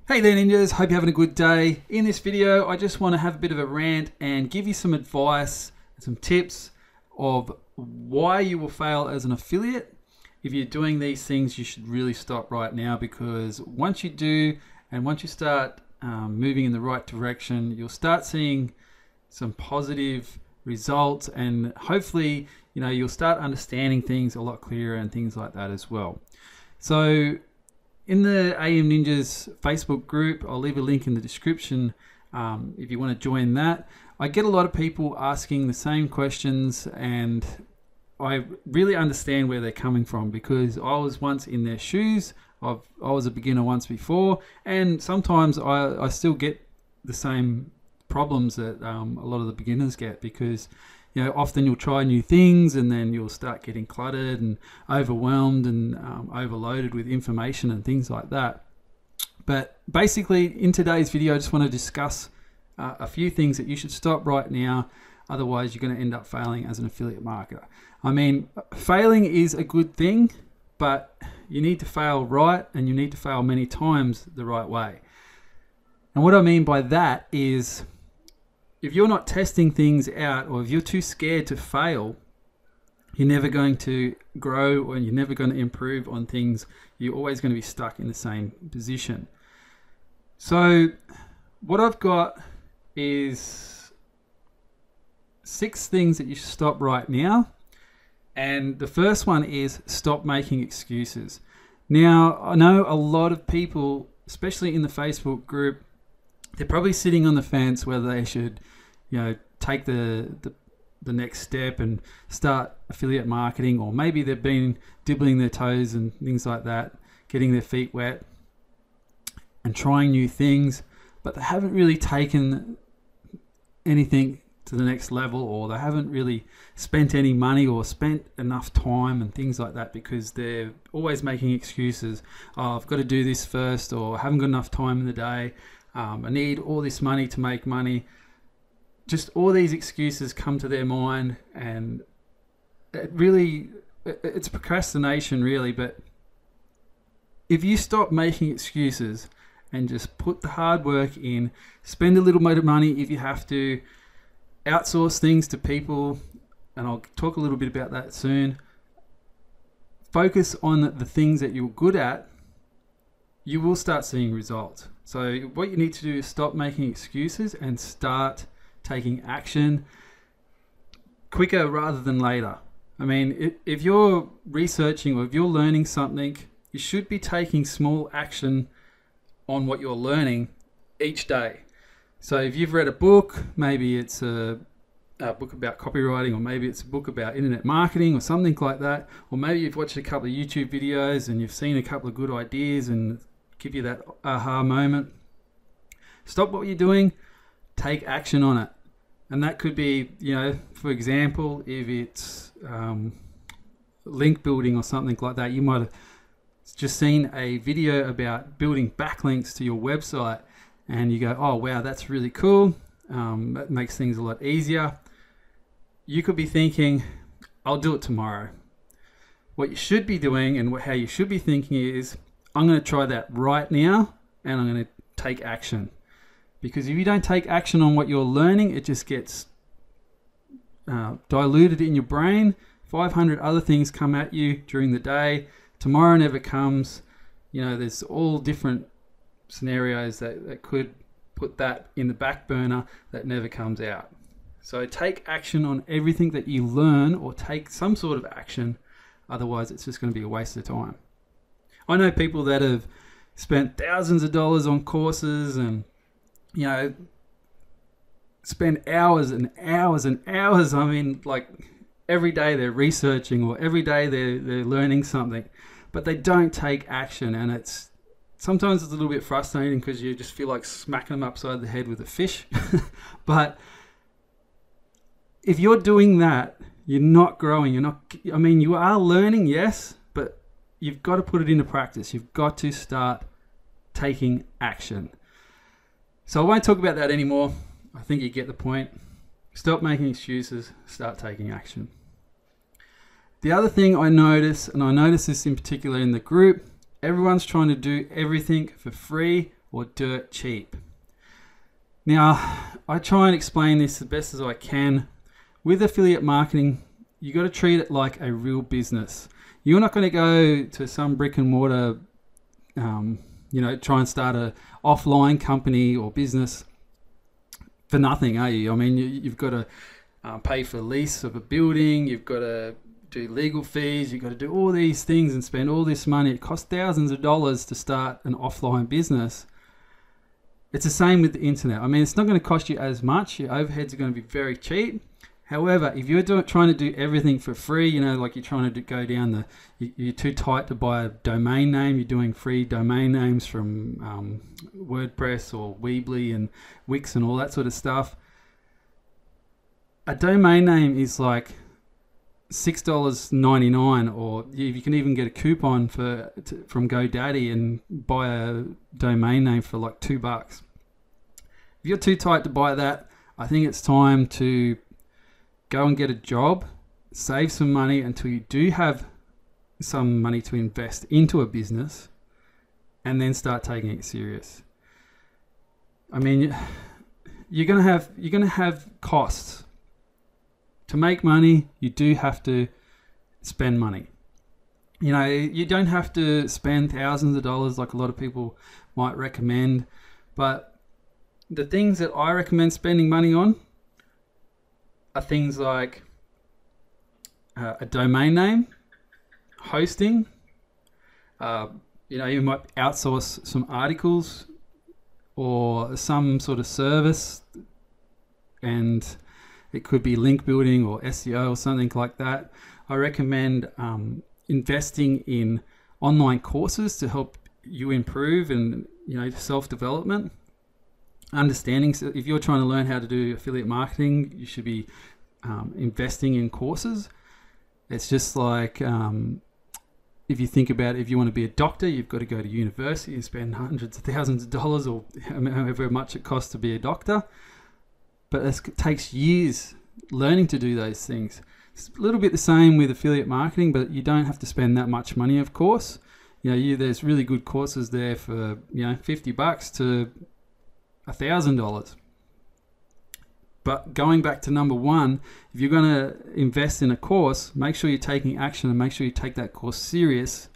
Hey there ninjas, hope you're having a good day. In this video, I just want to have a bit of a rant and give you some advice, some tips of why you will fail as an affiliate. If you're doing these things, you should really stop right now, because once you do and once you start moving in the right direction, you'll start seeing some positive results, and hopefully, you'll start understanding things a lot clearer and things like that as well. So in the AM Ninjas Facebook group, I'll leave a link in the description if you want to join that. I get a lot of people asking the same questions, and I really understand where they're coming from, because I was once in their shoes. I was a beginner once before, and sometimes I still get the same problems that a lot of the beginners get, because often you'll try new things and then you'll start getting cluttered and overwhelmed and overloaded with information and things like that. But basically, in today's video, I just want to discuss a few things that you should stop right now. Otherwise, you're going to end up failing as an affiliate marketer. I mean, failing is a good thing, but you need to fail right, and you need to fail many times the right way. And what I mean by that is, if you're not testing things out, or if you're too scared to fail, you're never going to grow, or you're never going to improve on things. You're always going to be stuck in the same position. So what I've got is 6 things that you should stop right now. And the first one is stop making excuses. Now, I know a lot of people, especially in the Facebook group, they're probably sitting on the fence whether they should, take the next step and start affiliate marketing, or maybe they've been dibbling their toes and things like that, getting their feet wet and trying new things, but they haven't really taken anything to the next level, or they haven't really spent any money or spent enough time and things like that, because they're always making excuses. Oh, I've got to do this first, or I haven't got enough time in the day. I need all this money to make money. Just all these excuses come to their mind, and it's procrastination really. But if you stop making excuses and just put the hard work in, spend a little bit of money if you have to, outsource things to people, and I'll talk a little bit about that soon. Focus on the things that you're good at, you will start seeing results. So what you need to do is stop making excuses and start taking action quicker rather than later. I mean, if you're researching or if you're learning something, you should be taking small action on what you're learning each day. So if you've read a book, maybe it's a book about copywriting, or maybe it's a book about internet marketing or something like that, or maybe you've watched a couple of YouTube videos and you've seen a couple of good ideas and give you that aha moment. Stop what you're doing, take action on it. And that could be, for example, if it's link building or something like that, you might have just seen a video about building backlinks to your website, and you go, oh wow, that's really cool. That makes things a lot easier. You could be thinking, I'll do it tomorrow. What you should be doing, and how you should be thinking, is, I'm going to try that right now, and I'm going to take action. Because if you don't take action on what you're learning, it just gets diluted in your brain. 500 other things come at you during the day. Tomorrow never comes. There's all different scenarios that could put that in the back burner that never comes out. So take action on everything that you learn, or take some sort of action. Otherwise, it's just going to be a waste of time. I know people that have spent thousands of dollars on courses, and spend hours and hours and hours. I mean, like, every day they're researching, or every day they're learning something, but they don't take action. And sometimes it's a little bit frustrating, because you just feel like smacking them upside the head with a fish. But if you're doing that, you're not growing. You are learning, yes, but you've got to put it into practice. You've got to start taking action. So I won't talk about that anymore. I think you get the point. Stop making excuses, start taking action. The other thing I notice, and I notice this in particular in the group, everyone's trying to do everything for free or dirt cheap. Now, I try and explain this the best as I can. With affiliate marketing, you got to treat it like a real business. You're not going to go to some brick and mortar, try and start a offline company or business for nothing, are you? I mean, you've got to pay for the lease of a building. You've got to do legal fees. You've got to do all these things and spend all this money. It costs thousands of dollars to start an offline business. It's the same with the internet. I mean, it's not going to cost you as much. Your overheads are going to be very cheap. However, if you're trying to do everything for free, like you're trying to go down you're too tight to buy a domain name. You're doing free domain names from WordPress or Weebly and Wix and all that sort of stuff. A domain name is like $6.99, or you can even get a coupon from GoDaddy and buy a domain name for like $2. If you're too tight to buy that, I think it's time to go and get a job, save some money until you do have some money to invest into a business, and then start taking it serious. I mean, you're gonna have costs. To make money, you do have to spend money. You don't have to spend thousands of dollars like a lot of people might recommend, but the things that I recommend spending money on are things like a domain name, hosting. You might outsource some articles or some sort of service, and it could be link building or SEO or something like that. I recommend investing in online courses to help you improve and self-development. Understanding, so if you're trying to learn how to do affiliate marketing, you should be investing in courses. It's just like if you think about it, if you want to be a doctor, you've got to go to university and spend hundreds of thousands of dollars or however much it costs to be a doctor. But it takes years learning to do those things. It's a little bit the same with affiliate marketing, but you don't have to spend that much money, of course. There's really good courses there for $50 to $1,000. But going back to number one, if you're going to invest in a course, make sure you're taking action and make sure you take that course serious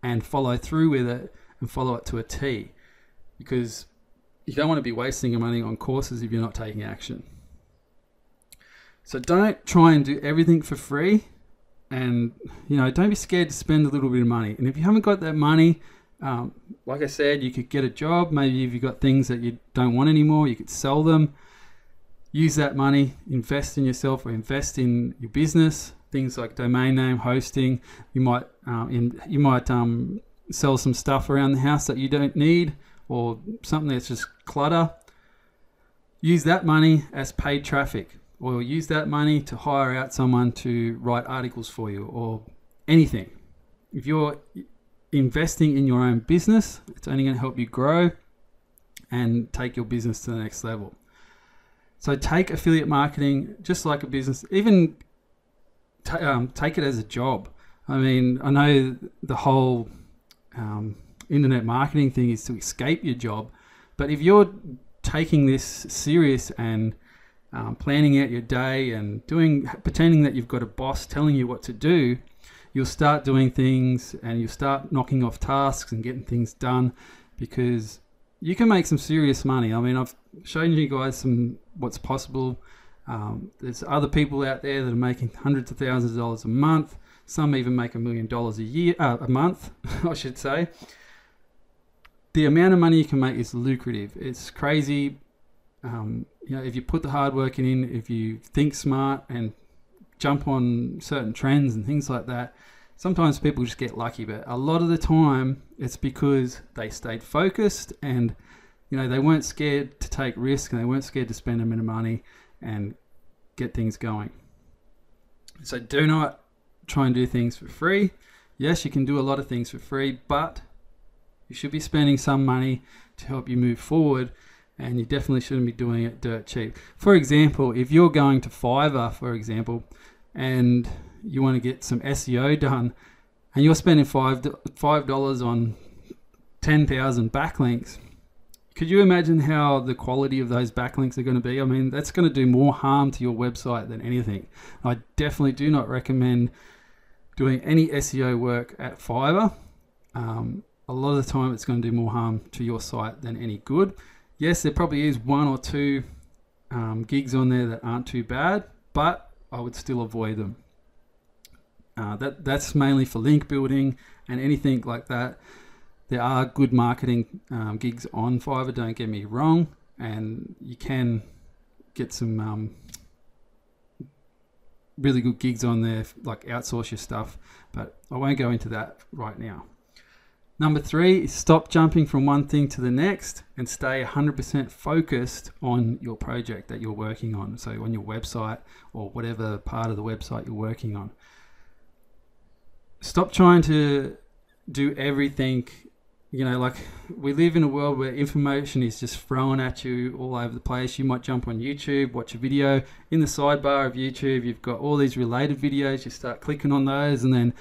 and follow through with it and follow it to a T, because you don't want to be wasting your money on courses if you're not taking action. So don't try and do everything for free, and don't be scared to spend a little bit of money. And if you haven't got that money, like I said, you could get a job. Maybe if you've got things that you don't want anymore, you could sell them. Use that money, invest in yourself or invest in your business. Things like domain name, hosting. You might sell some stuff around the house that you don't need, or something that's just clutter. Use that money as paid traffic, or use that money to hire out someone to write articles for you, or anything. If you're investing in your own business, it's only going to help you grow and take your business to the next level. So take affiliate marketing just like a business. Even take it as a job. I mean, I know the whole internet marketing thing is to escape your job, but if you're taking this serious and planning out your day and pretending that you've got a boss telling you what to do, you'll start doing things and you'll start knocking off tasks and getting things done, because you can make some serious money. I mean, I've shown you guys what's possible. There's other people out there that are making hundreds of thousands of dollars a month. Some even make $1 million a month, I should say. The amount of money you can make is lucrative. It's crazy. If you put the hard work in, if you think smart and jump on certain trends and things like that, sometimes people just get lucky. But a lot of the time, it's because they stayed focused and they weren't scared to take risk, and they weren't scared to spend a bit of money and get things going. So do not try and do things for free. Yes, you can do a lot of things for free, but you should be spending some money to help you move forward, and you definitely shouldn't be doing it dirt cheap. For example, if you're going to Fiverr, for example, and you want to get some SEO done, and you're spending $5 on 10,000 backlinks, could you imagine how the quality of those backlinks are going to be? I mean, that's going to do more harm to your website than anything. I definitely do not recommend doing any SEO work at Fiverr. A lot of the time it's going to do more harm to your site than any good. Yes, there probably is one or two gigs on there that aren't too bad, but I would still avoid them. That's mainly for link building and anything like that. There are good marketing gigs on Fiverr, don't get me wrong, and you can get some really good gigs on there, like outsource your stuff, but I won't go into that right now. Number 3 is stop jumping from one thing to the next and stay 100% focused on your project that you're working on. So on your website or whatever part of the website you're working on. Stop trying to do everything. You know, like we live in a world where information is just thrown at you all over the place. You might jump on YouTube, watch a video. In the sidebar of YouTube, you've got all these related videos. You start clicking on those, and then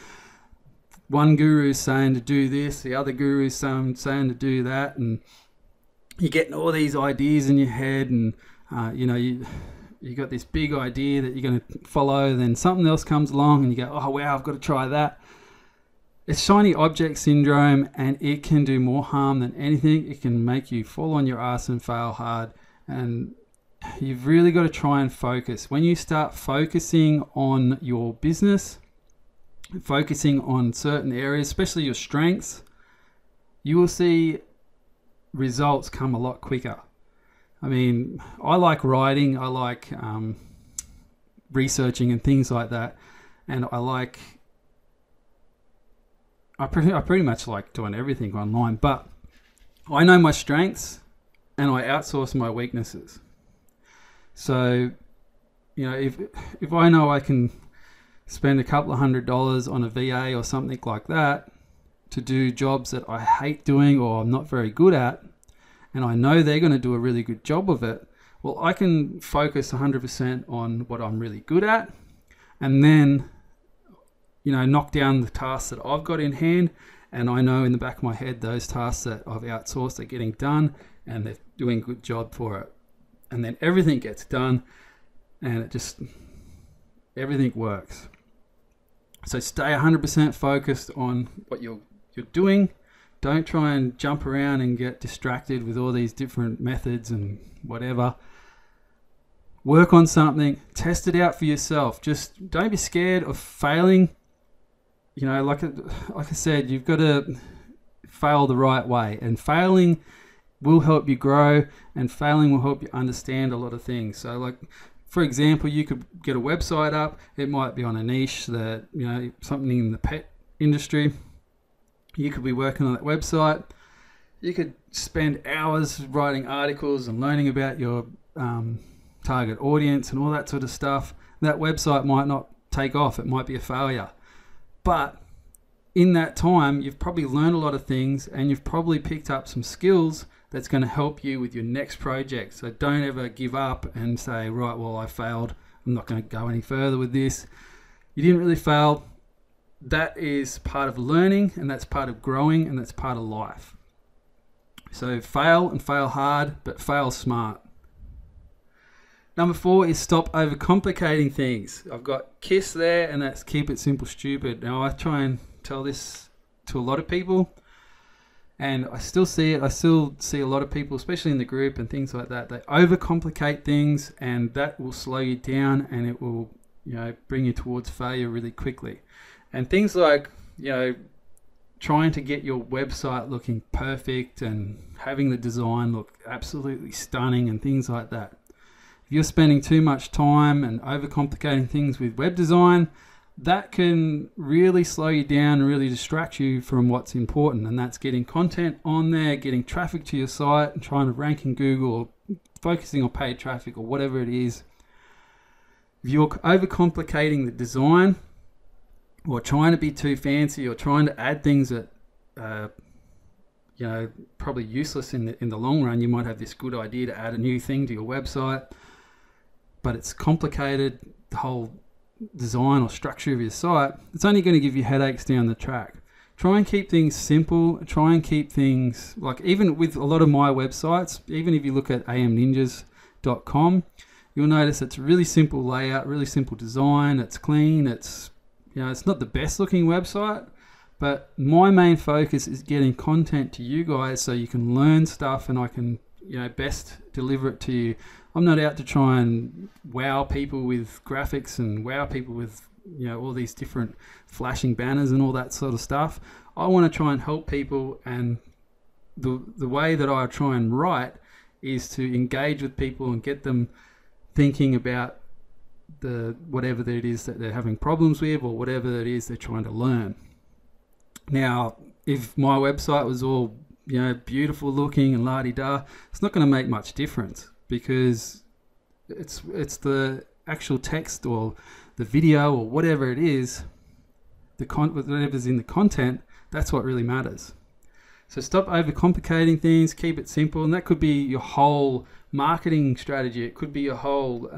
one guru is saying to do this, the other guru is saying to do that, and you're getting all these ideas in your head, and you know, you got this big idea that you're going to follow, then something else comes along and you go, oh wow, I've got to try that. It's shiny object syndrome, and it can do more harm than anything. It can make you fall on your ass and fail hard, and you've really got to try and focus. When you start focusing on your business, focusing on certain areas, especially your strengths, you will see results come a lot quicker. I mean, I like writing, I like researching and things like that, and I pretty much like doing everything online, but I know my strengths and I outsource my weaknesses. So, you know, if I know I can spend a couple of $100 on a VA or something like that to do jobs that I hate doing or I'm not very good at, and I know they're going to do a really good job of it, well, I can focus 100% on what I'm really good at, and then, you know, knock down the tasks that I've got in hand, and I know in the back of my head those tasks that I've outsourced are getting done and they're doing a good job for it. And then everything gets done and everything works. So stay 100% focused on what you're doing. Don't try and jump around and get distracted with all these different methods and whatever. Work on something, test it out for yourself. Just don't be scared of failing. You know, like I said, you've got to fail the right way, and failing will help you grow, and failing will help you understand a lot of things. So like, for example, you could get a website up. It might be on a niche that, you know, something in the pet industry. You could be working on that website. You could spend hours writing articles and learning about your target audience and all that sort of stuff. That website might not take off. It might be a failure. But in that time, you've probably learned a lot of things, and you've probably picked up some skills that's going to help you with your next project. So don't ever give up and say, right, well, I failed, I'm not going to go any further with this. You didn't really fail. That is part of learning, and that's part of growing, and that's part of life. So fail, and fail hard, but fail smart. Number 4 is stop overcomplicating things. I've got KISS there, and that's keep it simple, stupid. Now I try and tell this to a lot of people, and I still see it. I still see a lot of people, especially in the group and things like that, they overcomplicate things, and that will slow you down, and it will, you know, bring you towards failure really quickly. And things like, you know, trying to get your website looking perfect and having the design look absolutely stunning and things like that. If you're spending too much time and overcomplicating things with web design, that can really slow you down and really distract you from what's important, and that's getting content on there, getting traffic to your site, and trying to rank in Google, or focusing on paid traffic, or whatever it is. If you're overcomplicating the design, or trying to be too fancy, or trying to add things that you know, probably useless in the long run. You might have this good idea to add a new thing to your website, but it's complicated, the whole design or structure of your site. It's only going to give you headaches down the track. try and keep things simple. Try and keep things, like, even with a lot of my websites, even if you look at amninjas.com, you'll notice it's a really simple layout, really simple design. It's clean. It's, it's not the best looking website, but my main focus is getting content to you guys so you can learn stuff and I can, best deliver it to you. I'm not out to try and wow people with graphics and wow people with, all these different flashing banners and all that sort of stuff. I want to try and help people, and the way that I try and write is to engage with people and get them thinking about whatever that it is that they're having problems with, or whatever it is they're trying to learn. Now, if my website was all beautiful looking and la-di-da, it's not going to make much difference, because it's the actual text or the video or whatever it is, whatever's in the content, that's what really matters. So stop overcomplicating things, keep it simple, and that could be your whole marketing strategy. It could be your whole,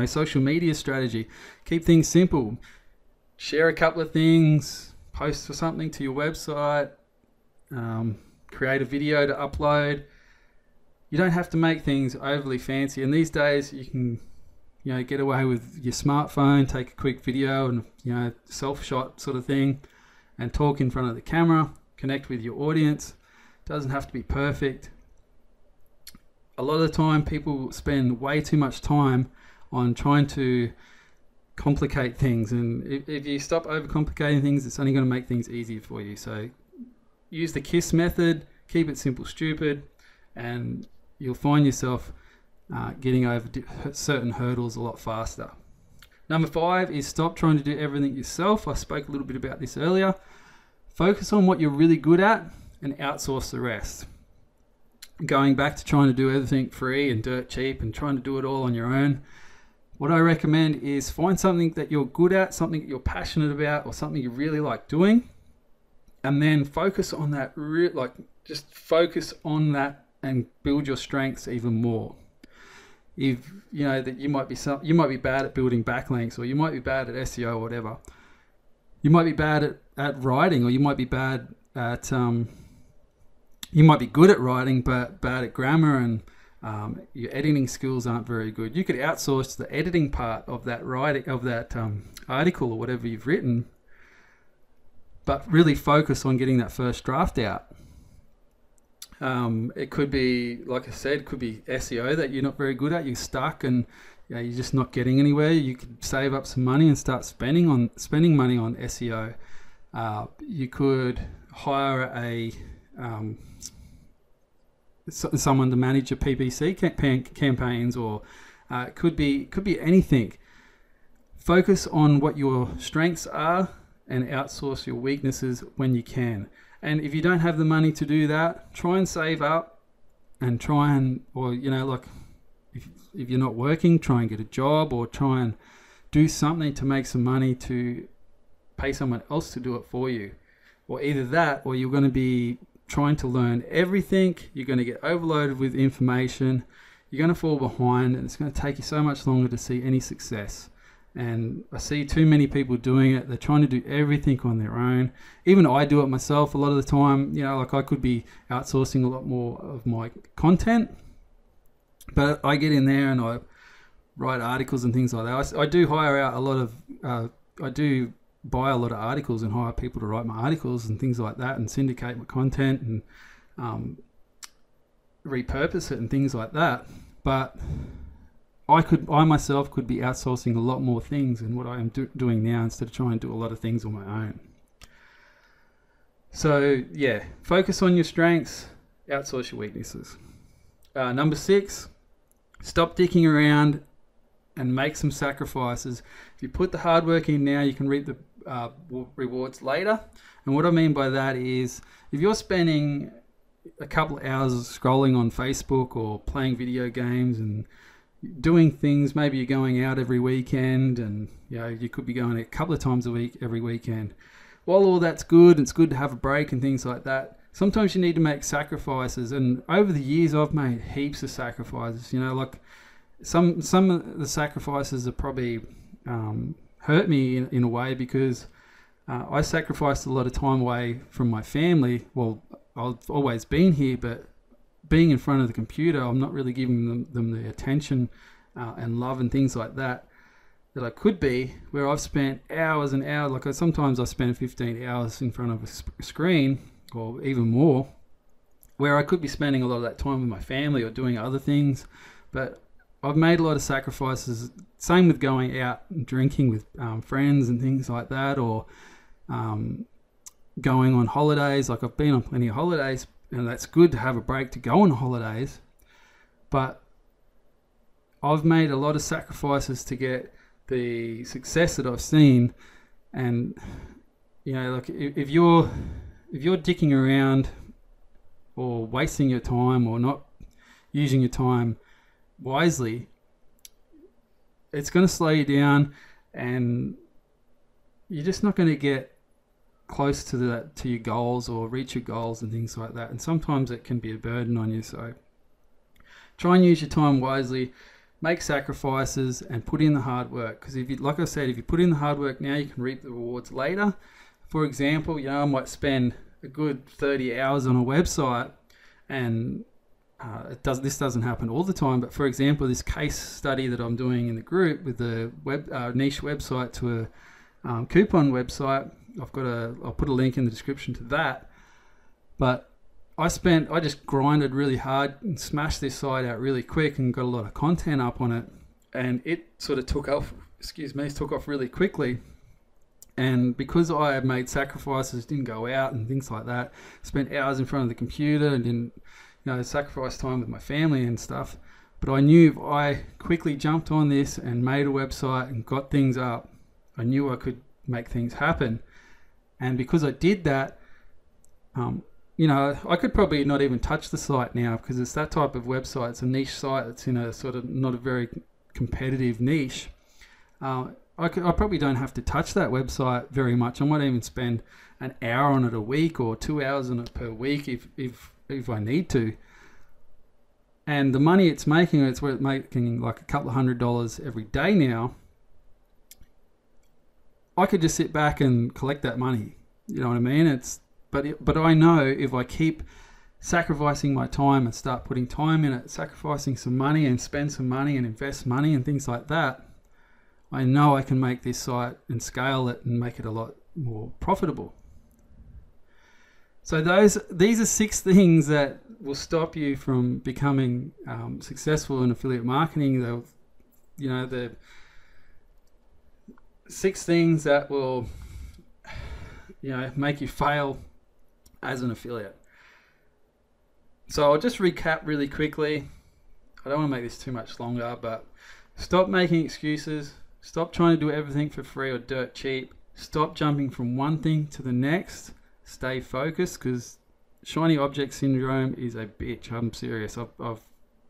social media strategy. Keep things simple. Share a couple of things, post for something to your website, create a video to upload. You don't have to make things overly fancy, and these days you can get away with your smartphone, take a quick video and self-shot sort of thing, and talk in front of the camera, connect with your audience. It doesn't have to be perfect. A lot of the time people spend way too much time on trying to complicate things, and if you stop overcomplicating things, it's only going to make things easier for you. So use the KISS method, keep it simple, stupid, and you'll find yourself getting over certain hurdles a lot faster. Number 5 is stop trying to do everything yourself. I spoke a little bit about this earlier. Focus on what you're really good at and outsource the rest. Going back to trying to do everything free and dirt cheap and trying to do it all on your own, what I recommend is find something that you're good at, something that you're passionate about, or something you really like doing, and then focus on that. Just focus on that and build your strengths even more. If that you might be bad at building backlinks, or you might be bad at SEO or whatever. You might be bad at writing, or you might be bad at you might be good at writing but bad at grammar, and your editing skills aren't very good. You could outsource the editing part of that article or whatever you've written, but really focus on getting that first draft out. It could be, like I said, it could be SEO that you're not very good at. You're stuck and you're just not getting anywhere. You could save up some money and start spending money on SEO. You could hire someone to manage your PPC campaigns, or it could be anything. Focus on what your strengths are and outsource your weaknesses when you can. And if you don't have the money to do that, try and save up, and if you're not working, try and get a job, or try and do something to make some money to pay someone else to do it for you. Or either that, or you're going to be trying to learn everything. You're going to get overloaded with information. You're going to fall behind, and it's going to take you so much longer to see any success. And I see too many people doing it. They're trying to do everything on their own. Even I do it myself a lot of the time. I could be outsourcing a lot more of my content, but I get in there and I write articles and things like that. I do hire out a lot of, I do buy a lot of articles and hire people to write my articles and things like that, and syndicate my content and repurpose it and things like that. But I myself could be outsourcing a lot more things than what I am doing now, instead of trying to do a lot of things on my own. So yeah, focus on your strengths, outsource your weaknesses. Number 6, stop dicking around and make some sacrifices. If you put the hard work in now, you can reap the rewards later. And what I mean by that is, if you're spending a couple of hours scrolling on Facebook or playing video games and doing things, maybe you're going out every weekend, and you could be going a couple of times a week every weekend. While all that's good, it's good to have a break and things like that, sometimes you need to make sacrifices. And over the years I've made heaps of sacrifices. Like some of the sacrifices have probably hurt me in a way, because I sacrificed a lot of time away from my family. Well, I've always been here, but being in front of the computer, I'm not really giving them the attention and love and things like that I could be, where I've spent hours and hours. Like sometimes I spend 15 hours in front of a screen, or even more, where I could be spending a lot of that time with my family or doing other things. But I've made a lot of sacrifices. Same with going out and drinking with friends and things like that, or going on holidays. Like I've been on plenty of holidays, and that's good to have a break to go on holidays. But I've made a lot of sacrifices to get the success that I've seen. And like if you're dicking around or wasting your time or not using your time wisely, it's going to slow you down, and you're just not going to get close to your goals or reach your goals and things like that. And sometimes it can be a burden on you. So try and use your time wisely. Make sacrifices and put in the hard work, because like I said, if you put in the hard work now, you can reap the rewards later. For example, I might spend a good 30 hours on a website, and this doesn't happen all the time, but for example, this case study that I'm doing in the group with the niche website to a coupon website, I'll put a link in the description to that. But I just grinded really hard and smashed this site out really quick and got a lot of content up on it, and it sort of took off really quickly. And because I had made sacrifices, didn't go out and things like that, spent hours in front of the computer and didn't sacrifice time with my family and stuff. But I knew if I quickly jumped on this and made a website and got things up, I knew I could make things happen. And because I did that, I could probably not even touch the site now, because it's that type of website. It's a niche site that's in a sort of not a very competitive niche. I probably don't have to touch that website very much. I might even spend an hour on it a week or 2 hours on it per week if I need to. And the money it's making like a couple of $100 every day now. I could just sit back and collect that money. You know what I mean? But I know if I keep sacrificing my time and start putting time in it, sacrificing some money and spend some money and invest money and things like that, I know I can make this site and scale it and make it a lot more profitable. So these are 6 things that will stop you from becoming successful in affiliate marketing. The 6 things that will make you fail as an affiliate. So I'll just recap really quickly. I don't want to make this too much longer, but stop making excuses. Stop trying to do everything for free or dirt cheap. Stop jumping from one thing to the next. Stay focused, because shiny object syndrome is a bitch. I'm serious. I've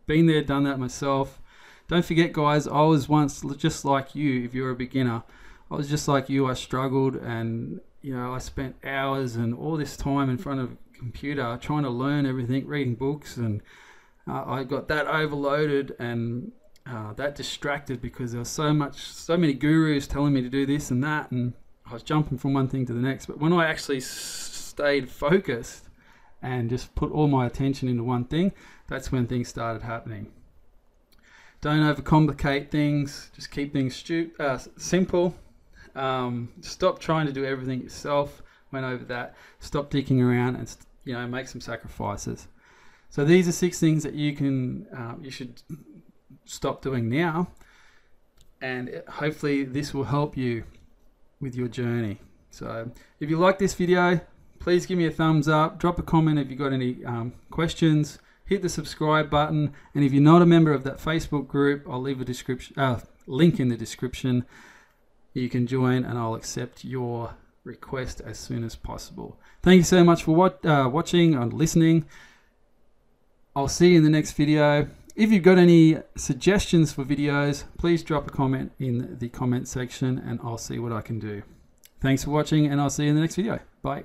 been there, done that myself. Don't forget, guys, I was once just like you. If you're a beginner, I was just like you. I struggled, and I spent hours and all this time in front of a computer trying to learn everything, reading books, and I got that overloaded and that distracted, because there was so many gurus telling me to do this and that, and I was jumping from one thing to the next. But when I actually stayed focused and just put all my attention into one thing, that's when things started happening. Don't overcomplicate things. Just keep things simple. Stop trying to do everything yourself. Went over that. Stop dicking around and make some sacrifices. So these are 6 things that you should stop doing now, and hopefully this will help you with your journey. So if you like this video, please give me a thumbs up, drop a comment if you've got any questions, hit the subscribe button, and if you're not a member of that Facebook group, I'll leave a link in the description. You can join and I'll accept your request as soon as possible. Thank you so much for watching and listening. I'll see you in the next video. If you've got any suggestions for videos, please drop a comment in the comment section and I'll see what I can do. Thanks for watching, and I'll see you in the next video. Bye.